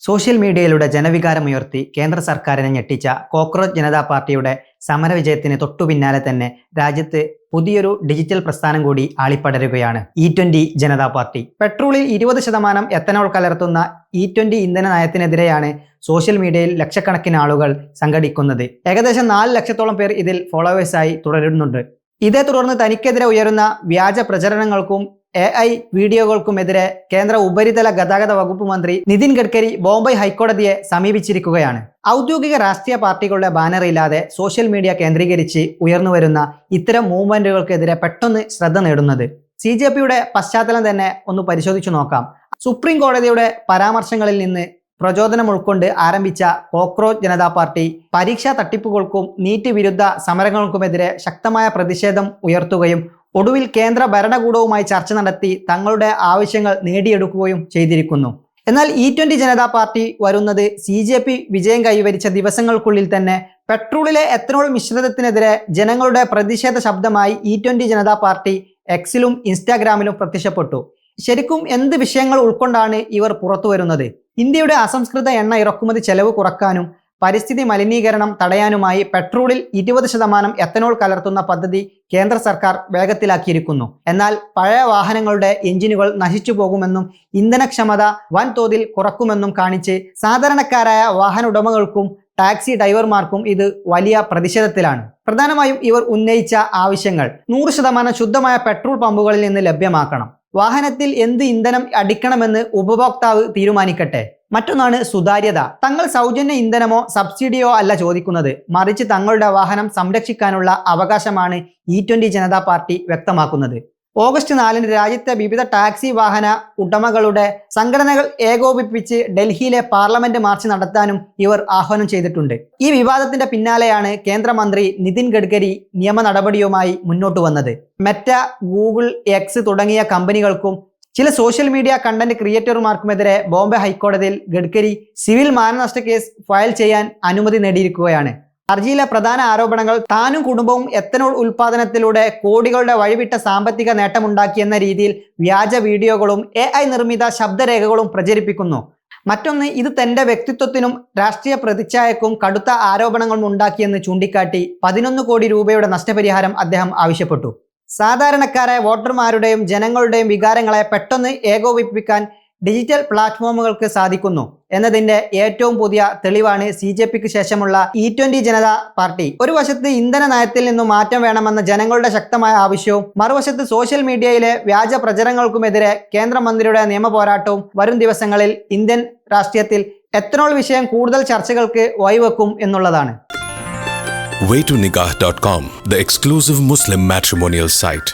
Social മീഡിയയിലൂടെ ജനവികാരമുയർത്തി കേന്ദ്ര സർക്കാരിനെ ഞെട്ടിച്ച കോക്രോച്ച് ജനതാ പാർട്ടിയുടെ സമരവിജയത്തിന് തൊട്ടുപിന്നാലെ തന്നെ രാജ്യത്ത് പുതിയൊരു ഡിജിറ്റൽ പ്രസ്ഥാനം കൂടി ആളിപ്പടരുകയാണ് E20 ജനതാ പാർട്ടി. പെട്രോളിൽ 20% എത്തനോൾ കലർത്തുന്ന E20 ഇന്ധന നയത്തിനെതിരെയാണ് സോഷ്യൽ മീഡിയയിൽ ലക്ഷക്കണക്കിന് ആളുകൾ സംഘടിക്കുന്നത്. ഏകദേശം 4 ലക്ഷത്തോളം പേർ ഇതിൽ ഫോളോവേഴ്സായി തുടരുന്നുണ്ട്. ഇതേ തുടർന്ന് തനിക്കെതിരെ ഉയരുന്ന വ്യാജ പ്രചരണങ്ങൾക്കും AI വീഡിയോകൾക്കുമെതിരെ കേന്ദ്ര ഉപരിതല ഗതാഗത വകുപ്പ് മന്ത്രി നിതിൻ ഗഡ്കരി ബോംബെ ഹൈക്കോടതിയെ സമീപിച്ചിരിക്കുകയാണ്. ഔദ്യോഗിക രാഷ്ട്രീയ പാർട്ടികളുടെ ബാനറില്ലാതെ സോഷ്യൽ മീഡിയ കേന്ദ്രീകരിച്ച് ഉയർന്നുവരുന്ന ഇത്തരം മൂവ്മെന്റുകൾക്കെതിരെ പെട്ടെന്ന് ശ്രദ്ധ നേടുന്നത് CJPയുടെ പശ്ചാത്തലം തന്നെ ഒന്ന് പരിശോധിച്ചു നോക്കാം. സുപ്രീം കോടതിയുടെ പരാമർശങ്ങളിൽ നിന്ന് പ്രചോദനം ഉൾക്കൊണ്ട് ആരംഭിച്ച കോക്രോച്ച് ജനതാ പാർട്ടി പരീക്ഷാ തട്ടിപ്പുകൾക്കും നീറ്റ് വിരുദ്ധ സമരങ്ങൾക്കുമെതിരെ ശക്തമായ പ്രതിഷേധം ഉയർത്തുകയും ഒടുവിൽ കേന്ദ്ര ഭരണകൂടവുമായി ചർച്ച നടത്തി തങ്ങളുടെ ആവശ്യങ്ങൾ നേടിയെടുക്കുകയും ചെയ്തിരിക്കുന്നു. എന്നാൽ E20 ജനതാ പാർട്ടി വരുന്നത് CJP വിജയം കൈവരിച്ച ദിവസങ്ങൾക്കുള്ളിൽ തന്നെ പെട്രോളിലെ എത്തനോൾ മിശ്രിതത്തിനെതിരെ ജനങ്ങളുടെ പ്രതിഷേധ ശബ്ദമായി E20 ജനതാ പാർട്ടി എക്സിലും ഇൻസ്റ്റാഗ്രാമിലും പ്രത്യക്ഷപ്പെട്ടു. ശരിക്കും എന്ത് വിഷയങ്ങൾ ഉൾക്കൊണ്ടാണ് ഇവർ പുറത്തു വരുന്നത്? ഇന്ത്യയുടെ അസംസ്കൃത എണ്ണ ഇറക്കുമതി ചെലവ് കുറക്കാനും പരിസ്ഥിതി മലിനീകരണം തടയാനുമായി പെട്രോളിൽ 20% എത്തനോൾ കലർത്തുന്ന പദ്ധതി കേന്ദ്ര സർക്കാർ വേഗത്തിലാക്കിയിരിക്കുന്നു. എന്നാൽ പഴയ വാഹനങ്ങളുടെ എഞ്ചിനുകൾ നശിച്ചു പോകുമെന്നും ഇന്ധനക്ഷമത വൻതോതിൽ കുറക്കുമെന്നും കാണിച്ച് സാധാരണക്കാരായ വാഹന ഉടമകൾക്കും ടാക്സി ഡ്രൈവർമാർക്കും ഇത് വലിയ പ്രതിഷേധത്തിലാണ്. പ്രധാനമായും ഇവർ ഉന്നയിച്ച ആവശ്യങ്ങൾ 100% ശുദ്ധമായ പെട്രോൾ പമ്പുകളിൽ നിന്ന് ലഭ്യമാക്കണം. വാഹനത്തിൽ എന്ത് ഇന്ധനം അടിക്കണമെന്ന് ഉപഭോക്താവ് തീരുമാനിക്കട്ടെ. മറ്റൊന്നാണ് സുതാര്യത. തങ്ങൾ സൗജന്യ ഇന്ധനമോ സബ്സിഡിയോ അല്ല ചോദിക്കുന്നത്, മറിച്ച് തങ്ങളുടെ വാഹനം സംരക്ഷിക്കാനുള്ള അവകാശമാണ് E20 ജനതാ പാർട്ടി വ്യക്തമാക്കുന്നത്. ഓഗസ്റ്റ് 4 രാജ്യത്തെ വിവിധ ടാക്സി വാഹന ഉടമകളുടെ സംഘടനകൾ ഏകോപിപ്പിച്ച് ഡൽഹിയിലെ പാർലമെന്റ് മാർച്ച് നടത്താനും ഇവർ ആഹ്വാനം ചെയ്തിട്ടുണ്ട്. ഈ വിവാദത്തിന്റെ പിന്നാലെയാണ് കേന്ദ്രമന്ത്രി നിതിൻ ഗഡ്കരി നിയമ നടപടിയുമായി മുന്നോട്ട് വന്നത്. മെറ്റ, ഗൂഗിൾ, എക്സ് തുടങ്ങിയ കമ്പനികൾക്കും ചില സോഷ്യൽ മീഡിയ കണ്ടന്റ് ക്രിയേറ്റർമാർക്കുമെതിരെ ബോംബെ ഹൈക്കോടതിയിൽ ഗഡ്കരി സിവിൽ മാനനഷ്ട കേസ് ഫയൽ ചെയ്യാൻ അനുമതി നേടിയിരിക്കുകയാണ്. ഹർജിയിലെ പ്രധാന ആരോപണങ്ങൾ താനും കുടുംബവും എത്തനോൾ ഉൽപാദനത്തിലൂടെ കോടികളുടെ വഴിവിട്ട സാമ്പത്തിക നേട്ടമുണ്ടാക്കിയെന്ന രീതിയിൽ വ്യാജ വീഡിയോകളും AI നിർമ്മിത ശബ്ദരേഖകളും പ്രചരിപ്പിക്കുന്നു. മറ്റൊന്ന്, ഇത് തന്റെ വ്യക്തിത്വത്തിനും രാഷ്ട്രീയ പ്രതിച്ഛായക്കും കടുത്ത ആരോപണങ്ങളും ഉണ്ടാക്കിയെന്ന് ചൂണ്ടിക്കാട്ടി 11 കോടി രൂപയുടെ നഷ്ടപരിഹാരം അദ്ദേഹം ആവശ്യപ്പെട്ടു. സാധാരണക്കാരായ വോട്ടർമാരുടെയും ജനങ്ങളുടെയും വികാരങ്ങളെ പെട്ടെന്ന് ഏകോപിപ്പിക്കാൻ ഡിജിറ്റൽ പ്ലാറ്റ്ഫോമുകൾക്ക് സാധിക്കുന്നു എന്നതിന്റെ ഏറ്റവും പുതിയ തെളിവാണ് CJPക്ക് ശേഷമുള്ള E20 ജനതാ പാർട്ടി. ഒരു വശത്ത് ഇന്ധന നയത്തിൽ നിന്നും മാറ്റം വേണമെന്ന ജനങ്ങളുടെ ശക്തമായ ആവശ്യവും മറുവശത്ത് സോഷ്യൽ മീഡിയയിലെ വ്യാജ പ്രചരണങ്ങൾക്കുമെതിരെ കേന്ദ്രമന്ത്രിയുടെ നിയമ പോരാട്ടവും വരും ദിവസങ്ങളിൽ ഇന്ത്യൻ രാഷ്ട്രീയത്തിൽ എത്തനോൾ വിഷയം കൂടുതൽ ചർച്ചകൾക്ക് വഴിവെക്കും എന്നുള്ളതാണ്. Waytonikah.com, the exclusive Muslim matrimonial site.